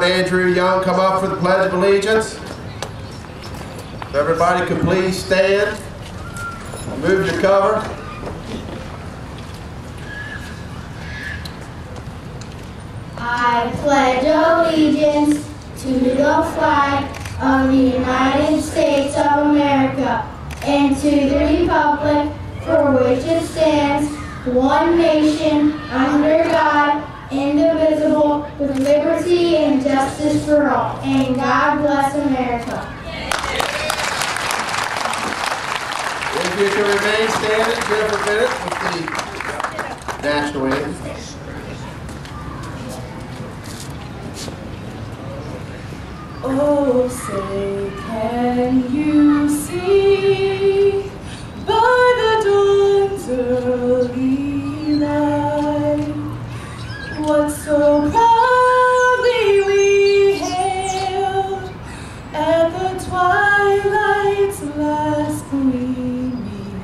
Andrew Young come up for the Pledge of Allegiance. If everybody could please stand. Move your cover. I pledge allegiance to the flag of the United States of America and to the republic for which it stands, one nation, under God, indivisible, with liberty and justice for all. And God bless America. If you can remain standing just for a minute with the national anthem. Oh, say, can you see by the dawn's early light what so proudly we hailed at the twilight's last gleaming,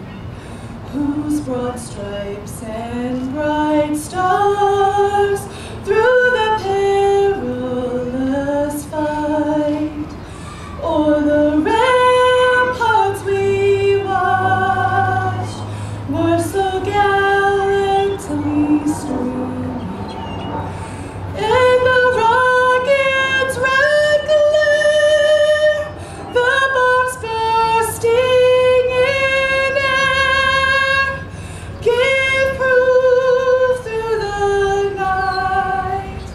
whose broad stripes and bright stars through the perilous fight o'er the ramparts we watched were so gallantly streaming, and the rocket's red glare, the bombs bursting in air, gave proof through the night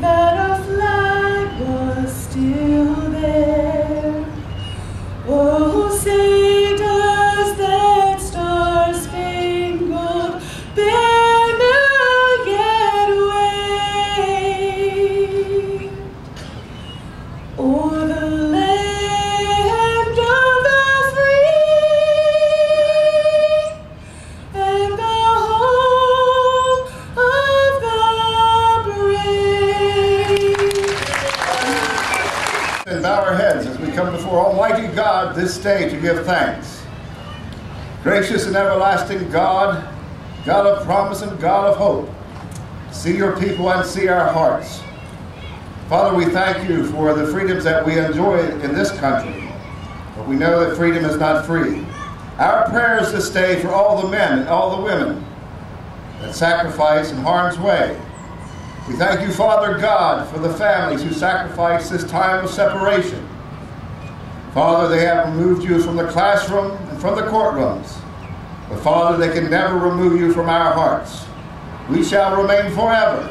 that our flag was still there. Oh, say does that star-spangled banner yet wave o'er the land of the free and the home of the brave. And bow our heads as we come before Almighty God this day to give thanks. Gracious and everlasting God, God of promise and God of hope, see your people and see our hearts. Father, we thank you for the freedoms that we enjoy in this country, but we know that freedom is not free. Our prayers this day for all the men and all the women that sacrifice in harm's way. We thank you, Father God, for the families who sacrifice this time of separation. Father, they have removed you from the classroom and from the courtrooms. But Father, they can never remove you from our hearts. We shall remain forever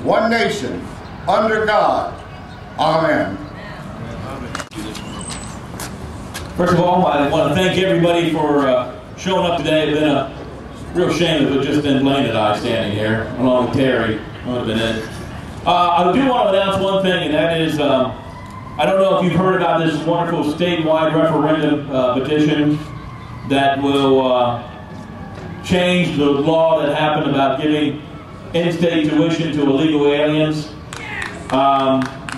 one nation, under God. Amen. First of all, I want to thank everybody for showing up today. It's been a real shame if it just been Blaine and I standing here, along with Terry. Would have been it. I do want to announce one thing, and that is, I don't know if you've heard about this wonderful statewide referendum petition that will change the law that happened about giving in-state tuition to illegal aliens.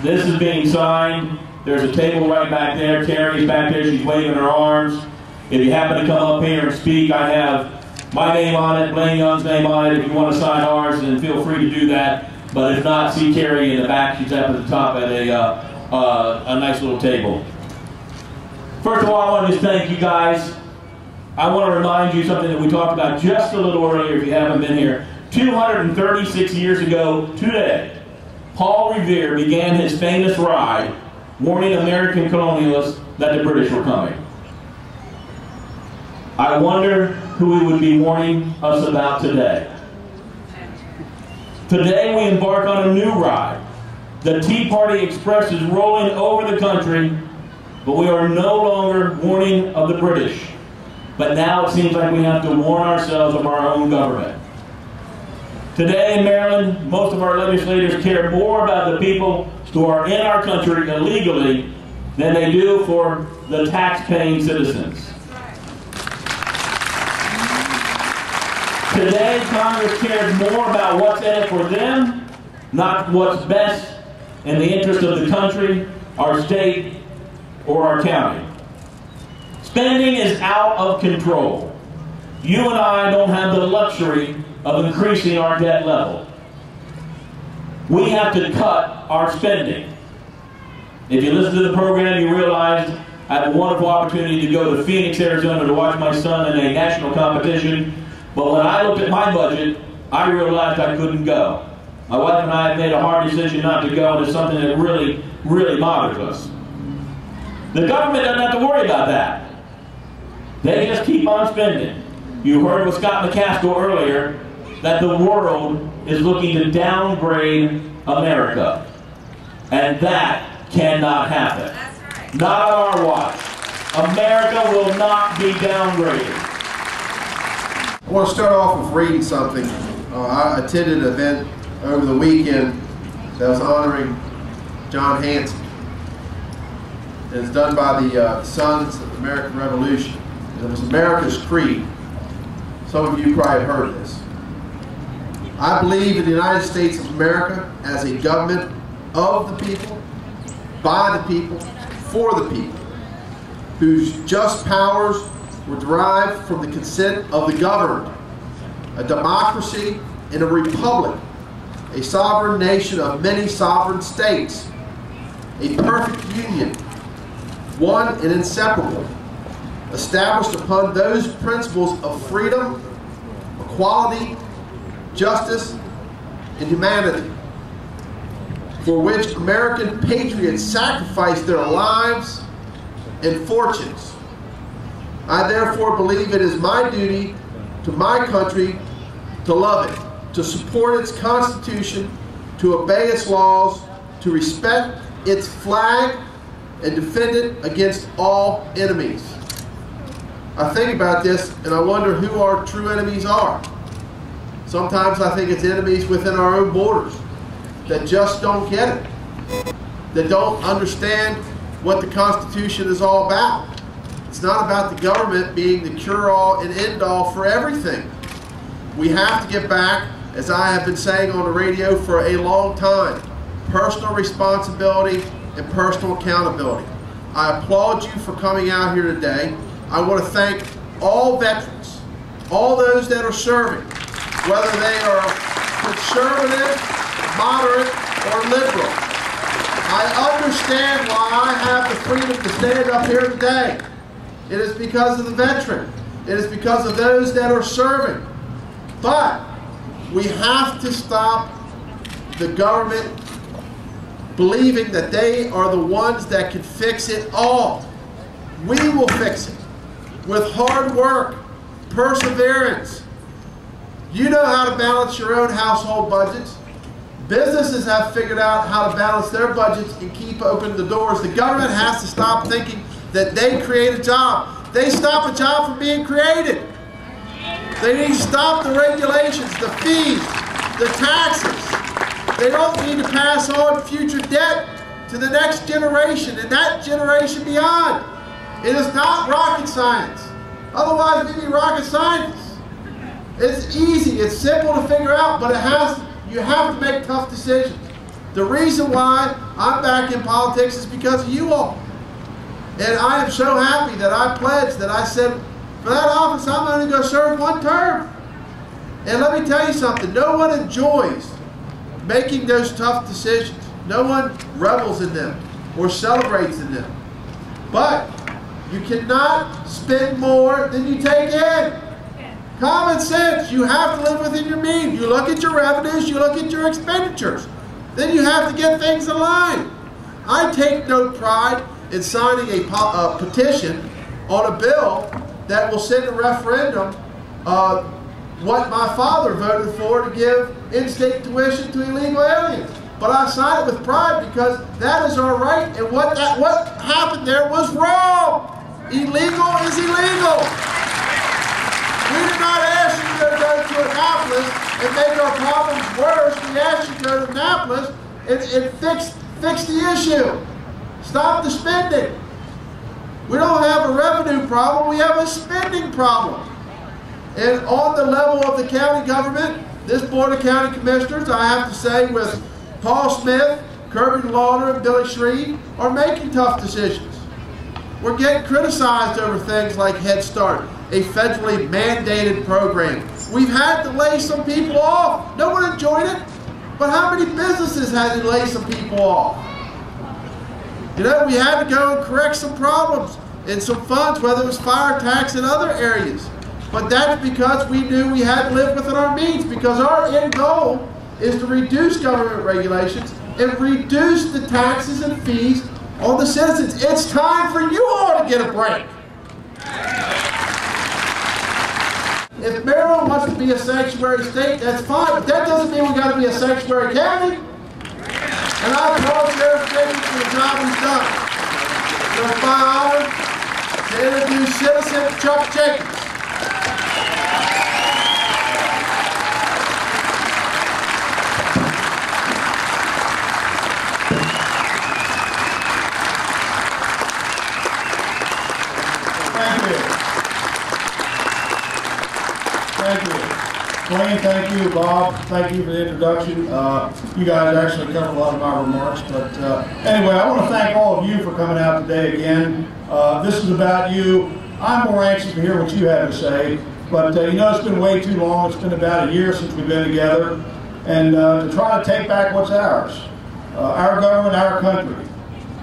This is being signed. There's a table right back there. Terry's back there. She's waving her arms. If you happen to come up here and speak, I have my name on it, Blaine Young's name on it. If you want to sign ours, then feel free to do that. But if not, see Terry in the back. She's up at the top at a nice little table. First of all, I want to just thank you guys. I want to remind you something that we talked about just a little earlier if you haven't been here. 236 years ago today, Paul Revere began his famous ride warning American colonialists that the British were coming. I wonder who he would be warning us about today. Today we embark on a new ride. The Tea Party Express is rolling over the country, but we are no longer warning of the British. But now it seems like we have to warn ourselves of our own government. Today in Maryland, most of our legislators care more about the people who are in our country illegally than they do for the tax-paying citizens. Today, Congress cares more about what's in it for them, not what's best in the interest of the country, our state, or our county. Spending is out of control. You and I don't have the luxury of increasing our debt level. we have to cut our spending. If you listen to the program, you realize I had a wonderful opportunity to go to Phoenix, Arizona to watch my son in a national competition. But when I looked at my budget, I realized I couldn't go. My wife and I had made a hard decision not to go, and it's something that really, really bothers us. The government doesn't have to worry about that. They just keep on spending. You heard with Scott McCaskill earlier that the world is looking to downgrade America. And that cannot happen. That's right. Not on our watch. America will not be downgraded. I want to start off with reading something. I attended an event over the weekend that was honoring John Hanson. It's done by the Sons of the American Revolution. It was America's Creed. Some of you probably have heard of this. I believe in the United States of America as a government of the people, by the people, for the people, whose just powers were derived from the consent of the governed, a democracy and a republic, a sovereign nation of many sovereign states, a perfect union, one and inseparable, established upon those principles of freedom, equality, justice, and humanity, for which American patriots sacrificed their lives and fortunes. I therefore believe it is my duty to my country to love it, to support its Constitution, to obey its laws, to respect its flag, and defend it against all enemies. I think about this and I wonder who our true enemies are. Sometimes I think it's enemies within our own borders that just don't get it, that don't understand what the Constitution is all about. It's not about the government being the cure-all and end-all for everything. We have to get back, as I have been saying on the radio for a long time, personal responsibility and personal accountability. I applaud you for coming out here today. I want to thank all veterans, all those that are serving, whether they are conservative, moderate, or liberal. I understand why I have the freedom to stand up here today. It is because of the veteran. It is because of those that are serving. But we have to stop the government believing that they are the ones that can fix it all. We will fix it with hard work, perseverance. You know how to balance your own household budgets. Businesses have figured out how to balance their budgets and keep open the doors. The government has to stop thinking that they create a job. They stop a job from being created. They need to stop the regulations, the fees, the taxes. They don't need to pass on future debt to the next generation and that generation beyond. It is not rocket science. Otherwise, we'd be rocket scientists. It's easy, it's simple to figure out, but you have to make tough decisions. The reason why I'm back in politics is because of you all. And I am so happy that I pledged, that I said, for that office, I'm only going to serve one term. And let me tell you something, no one enjoys making those tough decisions. No one revels in them or celebrates in them. But you cannot spend more than you take in. Common sense, you have to live within your means. You look at your revenues, you look at your expenditures. Then you have to get things in line. I take no pride in signing a petition on a bill that will send a referendum what my father voted for, to give in-state tuition to illegal aliens. But I sign it with pride because that is our right, and what happened there was wrong. Illegal is illegal. We did not ask you to go to Annapolis and make our problems worse. We asked you to go to Annapolis and fix the issue. Stop the spending. We don't have a revenue problem, we have a spending problem. And on the level of the county government, this Board of County Commissioners, I have to say, with Paul Smith, Kirby Lauder, and Billy Shreve, are making tough decisions. We're getting criticized over things like Head Start, a federally mandated program. We've had to lay some people off. No one enjoyed it, But how many businesses had to lay some people off? You know, we had to go and correct some problems in some funds, whether it was fire tax and other areas. But that's because we knew we had to live within our means, because our end goal is to reduce government regulations and reduce the taxes and fees on the citizens. It's time for you all to get a break. If Maryland wants to be a sanctuary state, that's fine, but that doesn't mean we got to be a sanctuary county. And I applaud Sheriff Jenkins for the job he's done. It's my honor to introduce Citizen Chuck Jenkins. Thank you. Wayne, thank you. Bob, thank you for the introduction. You guys actually covered a lot of my remarks. But anyway, I want to thank all of you for coming out today again. This is about you. I'm more anxious to hear what you have to say. But you know, it's been way too long. It's been about a year since we've been together. And to try to take back what's ours. Our government, our country.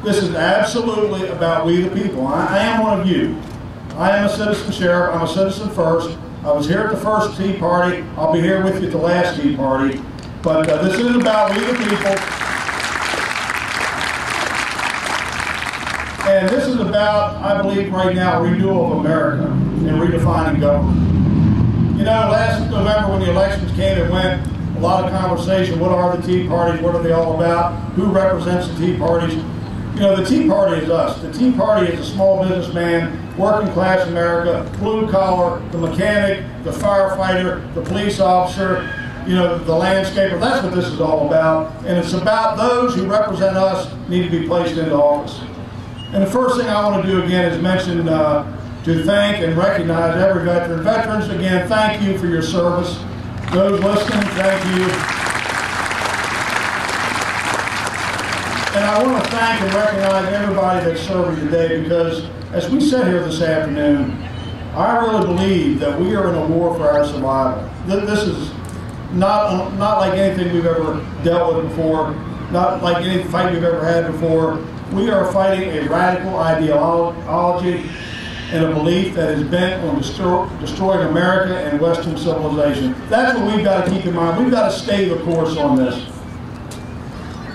This is absolutely about we the people. I am one of you. I am a citizen sheriff. I'm a citizen first. I was here at the first Tea Party. I'll be here with you at the last Tea Party. But this is about we the people. And this is about, I believe right now, renewal of America and redefining government. You know, last November when the elections came and went, a lot of conversation, what are the Tea Parties, what are they all about, who represents the Tea Parties. You know, the Tea Party is us. The Tea Party is a small businessman, working class America, blue collar, the mechanic, the firefighter, the police officer, you know, the landscaper. That's what this is all about. And it's about those who represent us need to be placed into office. And the first thing I want to do again is mention to thank and recognize every veteran. Veterans, again, thank you for your service. Those listening, thank you. And I want to thank and recognize everybody that's serving today, because as we sit here this afternoon, I really believe that we are in a war for our survival. This is not like anything we've ever dealt with before, not like any fight we've ever had before. We are fighting a radical ideology and a belief that is bent on destroying America and Western civilization. That's what we've got to keep in mind. We've got to stay the course on this.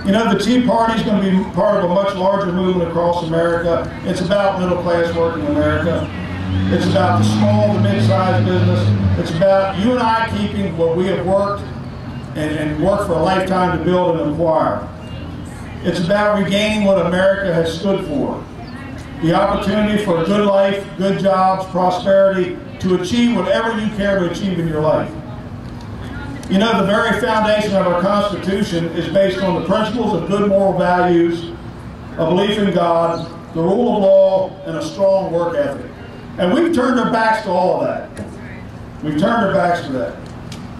You know, the Tea Party is going to be part of a much larger movement across America. It's about middle-class working America. It's about the small to mid-sized business. It's about you and I keeping what we have worked and worked for a lifetime to build and acquire. It's about regaining what America has stood for. The opportunity for a good life, good jobs, prosperity, to achieve whatever you care to achieve in your life. You know, the very foundation of our Constitution is based on the principles of good moral values, a belief in God, the rule of law, and a strong work ethic. And we've turned our backs to all of that. We've turned our backs to that.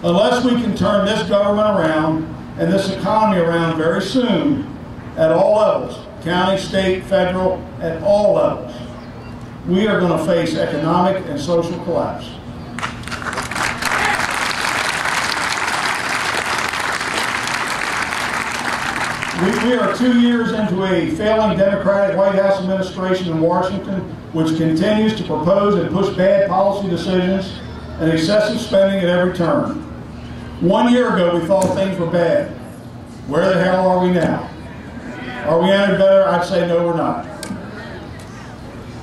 Unless we can turn this government around and this economy around very soon at all levels, county, state, federal, at all levels, we are going to face economic and social collapse. We are 2 years into a failing Democratic White House administration in Washington, which continues to propose and push bad policy decisions and excessive spending at every turn. 1 year ago, we thought things were bad. Where the hell are we now? Are we any better? I'd say no, we're not.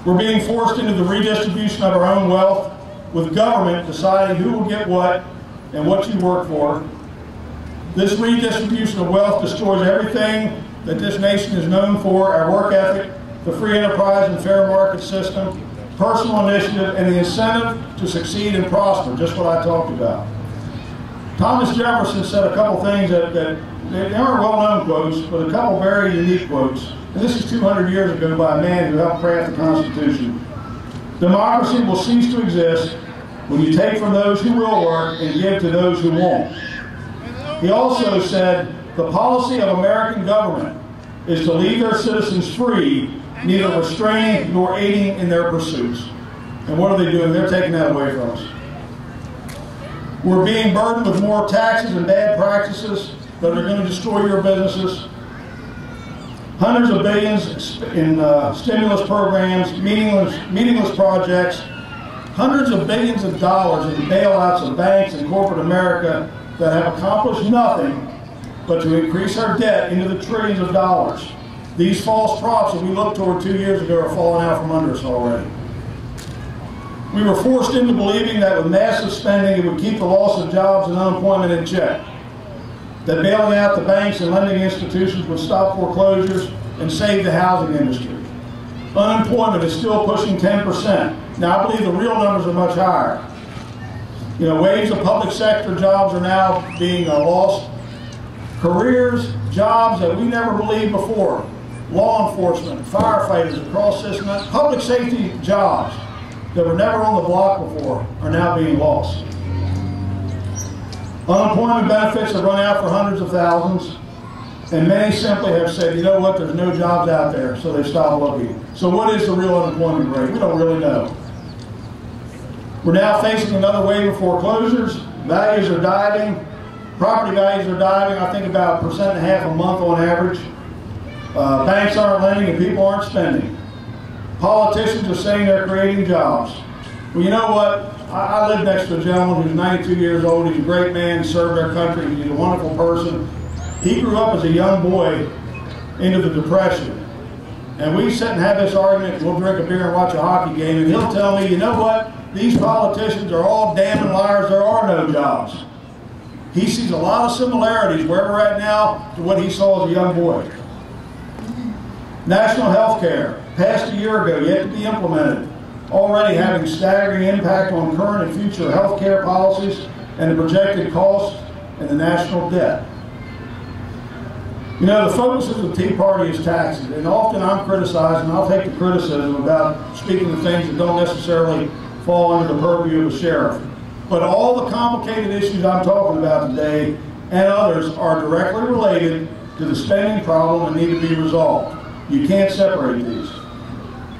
We're being forced into the redistribution of our own wealth, with government deciding who will get what and what you work for. This redistribution of wealth destroys everything that this nation is known for: our work ethic, the free enterprise and fair market system, personal initiative, and the incentive to succeed and prosper, just what I talked about. Thomas Jefferson said a couple things that they aren't well-known quotes, but a couple very unique quotes. And this is 200 years ago by a man who helped craft the Constitution. Democracy will cease to exist when you take from those who will work and give to those who won't. He also said, the policy of American government is to leave their citizens free, neither restraining nor aiding in their pursuits. And what are they doing? They're taking that away from us. We're being burdened with more taxes and bad practices, that are going to destroy your businesses. Hundreds of billions in stimulus programs, meaningless projects, hundreds of billions of dollars in the bailouts of banks and corporate America that have accomplished nothing but to increase our debt into the trillions of dollars. These false props that we looked toward 2 years ago are falling out from under us already. We were forced into believing that with massive spending it would keep the loss of jobs and unemployment in check. That bailing out the banks and lending institutions would stop foreclosures and save the housing industry. Unemployment is still pushing 10%. Now I believe the real numbers are much higher. You know, waves of public sector jobs are now being lost. Careers, jobs that we never believed before. Law enforcement, firefighters across this, public safety jobs that were never on the block before are now being lost. Unemployment benefits have run out for hundreds of thousands, and many simply have said, you know what, there's no jobs out there, so they've stopped looking. So what is the real unemployment rate? We don't really know. We're now facing another wave of foreclosures. Values are diving. Property values are diving, I think about 1.5% a month on average. Banks aren't lending and people aren't spending. Politicians are saying they're creating jobs. Well, you know what? I live next to a gentleman who's 92 years old. He's a great man. He served our country. He's a wonderful person. He grew up as a young boy into the Depression. And we sit and have this argument. We'll drink a beer and watch a hockey game. And he'll tell me, you know what? These politicians are all damning liars. There are no jobs. He sees a lot of similarities where we're at now to what he saw as a young boy. National health care, passed a year ago, yet to be implemented, already having staggering impact on current and future health care policies and the projected costs and the national debt. You know, the focus of the Tea Party is taxes, and often I'm criticized, and I'll take the criticism about speaking of things that don't necessarily fall under the purview of the sheriff. But all the complicated issues I'm talking about today and others are directly related to the spending problem and need to be resolved. You can't separate these.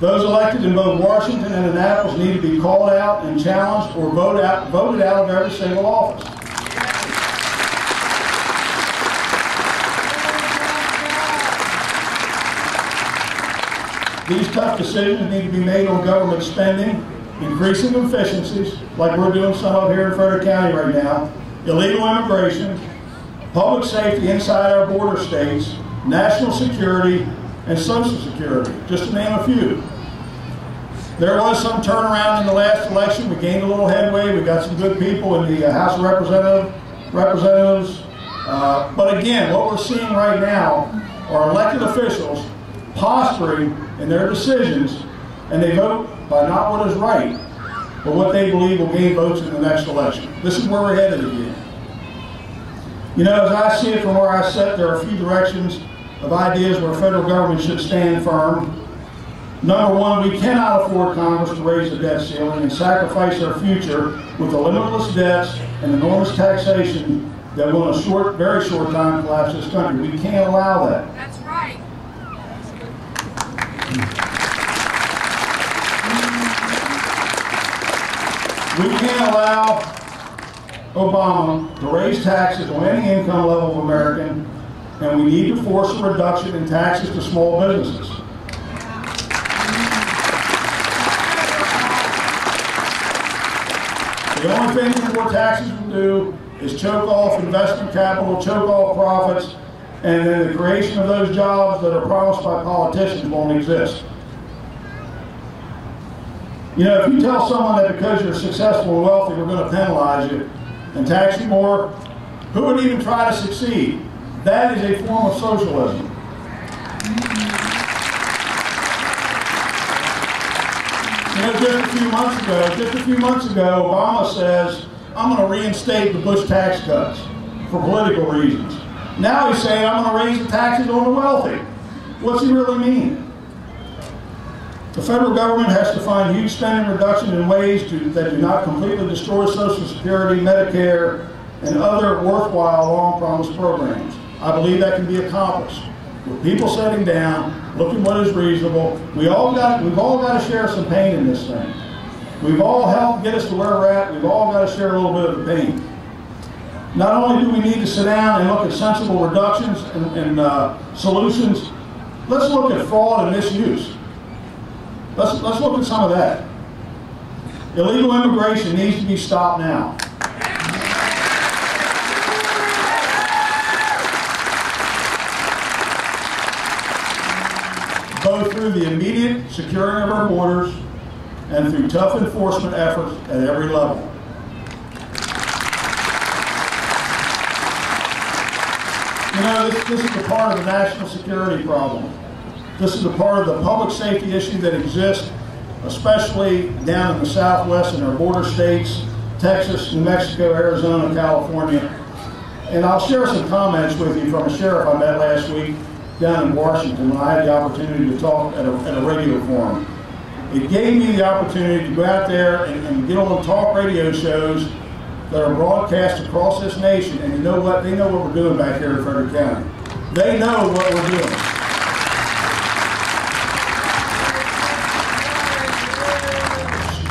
Those elected in both Washington and Annapolis need to be called out and challenged or voted out of every single office. These tough decisions need to be made on government spending, increasing efficiencies, like we're doing some up here in Frederick County right now, illegal immigration, public safety inside our border states, national security, and Social Security, just to name a few. There was some turnaround in the last election. We gained a little headway. We got some good people in the House of Representatives. But again, what we're seeing right now are elected officials posturing in their decisions, and they vote by not what is right, but what they believe will gain votes in the next election. This is where we're headed again. You know, as I see it from where I sit, there are a few directions of ideas where federal government should stand firm. Number one, we cannot afford Congress to raise the debt ceiling and sacrifice our future with the limitless debts and enormous taxation that will in a very short time collapse this country. We can't allow that. That's right. We can't allow Obama to raise taxes on any income level of American, and we need to force a reduction in taxes to small businesses. The only thing that more taxes will do is choke off investment capital, choke off profits, and then the creation of those jobs that are promised by politicians won't exist. You know, if you tell someone that because you're successful and wealthy, we're going to penalize you and tax you more, who would even try to succeed? That is a form of socialism. You know, just a few months ago, Obama says, I'm going to reinstate the Bush tax cuts for political reasons. Now he's saying, I'm going to raise the taxes on the wealthy. What's he really mean? The federal government has to find huge spending reduction in ways that do not completely destroy Social Security, Medicare, and other worthwhile long-promised programs. I believe that can be accomplished with people sitting down, looking what is reasonable. We've all got to share some pain in this thing. We've all helped get us to where we're at. We've all got to share a little bit of the pain. Not only do we need to sit down and look at sensible reductions and solutions, let's look at fraud and misuse. Let's look at some of that. Illegal immigration needs to be stopped now. Both through the immediate securing of our borders and through tough enforcement efforts at every level. You know, this is a part of the national security problem. This is a part of the public safety issue that exists, especially down in the Southwest in our border states, Texas, New Mexico, Arizona, California. And I'll share some comments with you from a sheriff I met last week down in Washington when I had the opportunity to talk at a radio forum. It gave me the opportunity to go out there and get on talk radio shows that are broadcast across this nation, and you know what? They know what we're doing back here in Frederick County. They know what we're doing.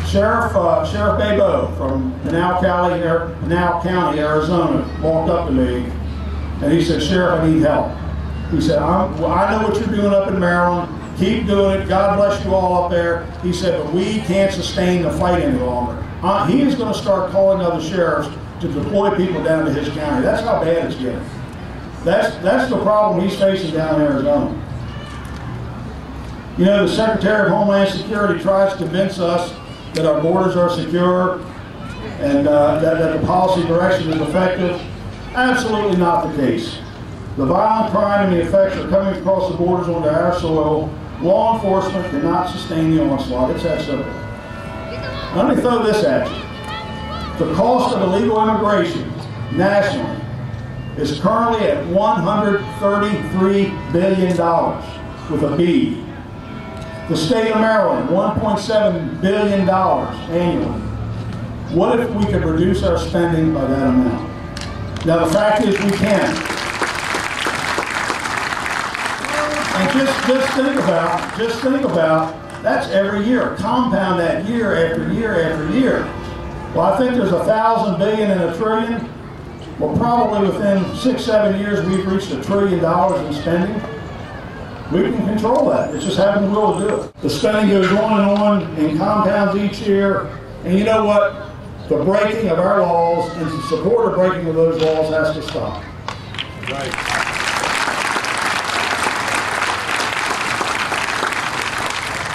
Sheriff Babo from Pinal County, Arizona, walked up to me, and he said, "Sheriff, I need help." He said, I know what you're doing up in Maryland. Keep doing it. God bless you all up there. He said, but we can't sustain the fight any longer. He is going to start calling other sheriffs to deploy people down to his county. That's how bad it's getting. That's the problem he's facing down in Arizona. You know, the Secretary of Homeland Security tries to convince us that our borders are secure and that the policy direction is effective. Absolutely not the case. The violent crime and the effects are coming across the borders onto our soil. Law enforcement cannot sustain the onslaught. It's that simple. Let me throw this at you. The cost of illegal immigration nationally is currently at $133 billion with a B. The state of Maryland, $1.7 billion annually. What if we could reduce our spending by that amount? Now the fact is we can. And just think about, that's every year. Compound that year after year after year. Well, I think there's 1,000 billion and a trillion. Well, probably within 6-7 years, we've reached $1 trillion in spending. We can control that. It's just having the will to do it. The spending goes on and compounds each year. And you know what? The breaking of our laws and the support of breaking of those laws has to stop. Right.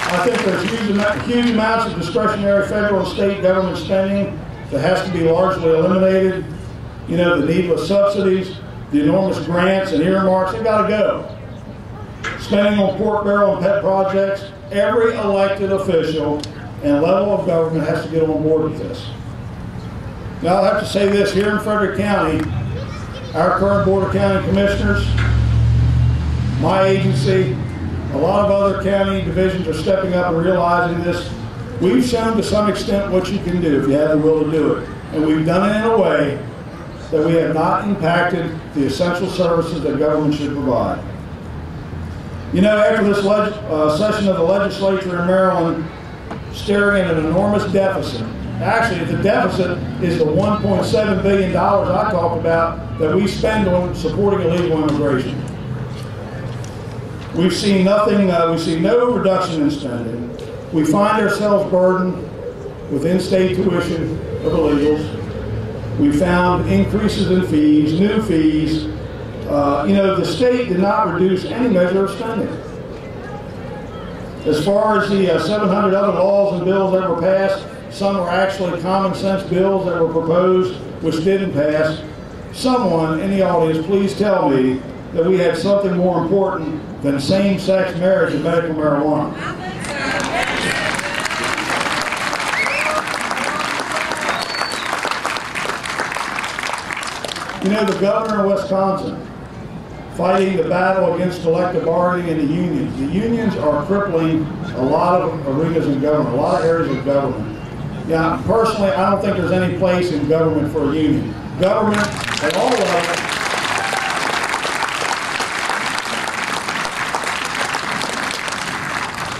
I think there's huge amounts of discretionary federal and state government spending that has to be largely eliminated. You know, the needless subsidies, the enormous grants and earmarks, they've got to go. Spending on pork barrel and pet projects, every elected official and level of government has to get on board with this. Now, I'll have to say this, here in Frederick County, our current Board of County Commissioners, my agency, a lot of other county divisions are stepping up and realizing this. We've shown to some extent what you can do if you have the will to do it. And we've done it in a way that we have not impacted the essential services that government should provide. You know, after this session of the legislature in Maryland, staring at an enormous deficit. Actually, the deficit is the $1.7 billion I talked about that we spend on supporting illegal immigration. We've seen nothing, we've seen no reduction in spending. We find ourselves burdened with in-state tuition of illegals. We found increases in fees, new fees. You know, the state did not reduce any measure of spending. As far as the 700 other laws and bills that were passed, some were actually common sense bills that were proposed, which didn't pass. Someone in the audience, please tell me that we had something more important than same-sex marriage and medical marijuana. You know, the governor of Wisconsin, fighting the battle against collective bargaining and the unions. The unions are crippling a lot of arenas in government, a lot of areas of government. Yeah, personally, I don't think there's any place in government for a union. Government at all levels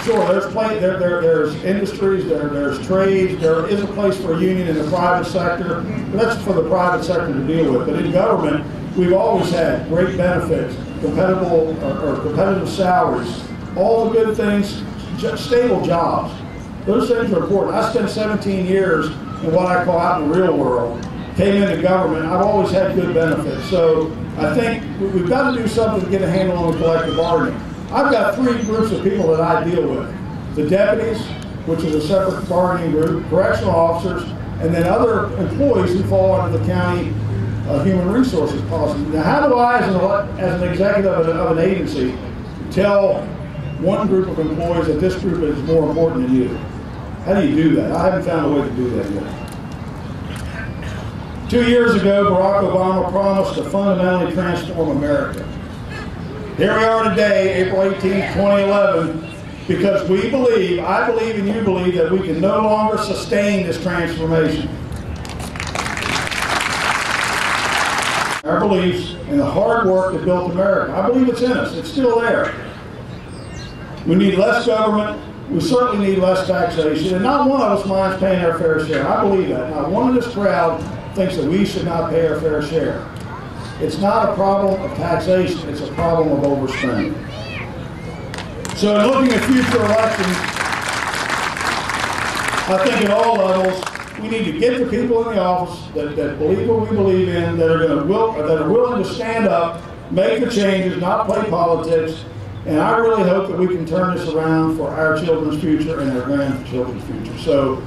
Sure, there's industries, there's trades, there is a place for a union in the private sector, but that's for the private sector to deal with. But in government, we've always had great benefits, competitive salaries, all the good things, stable jobs. Those things are important. I spent 17 years in what I call out in the real world. Came into government, I've always had good benefits. So I think we've got to do something to get a handle on the collective bargaining. I've got 3 groups of people that I deal with. The deputies, which is a separate bargaining group, correctional officers, and then other employees who fall under the county human resources policy. Now, how do I, as an executive of an agency, tell one group of employees that this group is more important than you? How do you do that? I haven't found a way to do that yet. 2 years ago, Barack Obama promised to fundamentally transform America. Here we are today, April 18, 2011, because we believe, I believe and you believe, that we can no longer sustain this transformation. Our beliefs and the hard work that built America, I believe it's in us. It's still there. We need less government. We certainly need less taxation. And not one of us minds paying our fair share. I believe that. Not one of this crowd thinks that we should not pay our fair share. It's not a problem of taxation. It's a problem of overspending. So in looking at future elections, I think at all levels, we need to get the people in the office that believe what we believe in, that are willing to stand up, make the changes, not play politics. And I really hope that we can turn this around for our children's future and their grandchildren's future. So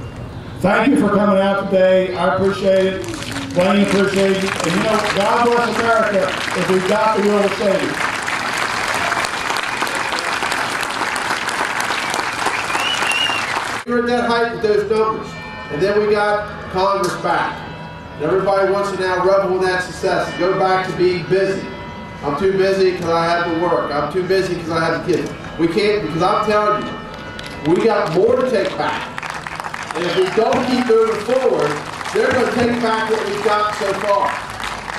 thank you for coming out today. I appreciate it. Blaine appreciate it. And you know, God bless America if we've got the will to save it. We were at that height with those numbers. And then we got Congress back. And everybody wants to now revel in that success and go back to being busy. I'm too busy because I have to work. I'm too busy because I have kids. We can't, because I'm telling you, we got more to take back. And if we don't keep moving forward, they're going to take back what we've got so far.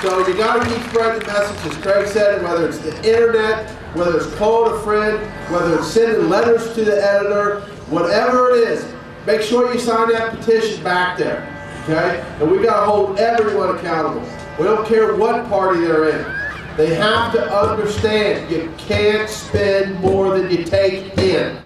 So you got to keep spreading the message, as Craig said, whether it's the internet, whether it's calling a friend, whether it's sending letters to the editor, whatever it is, make sure you sign that petition back there. Okay? And we've got to hold everyone accountable. We don't care what party they're in. They have to understand you can't spend more than you take in.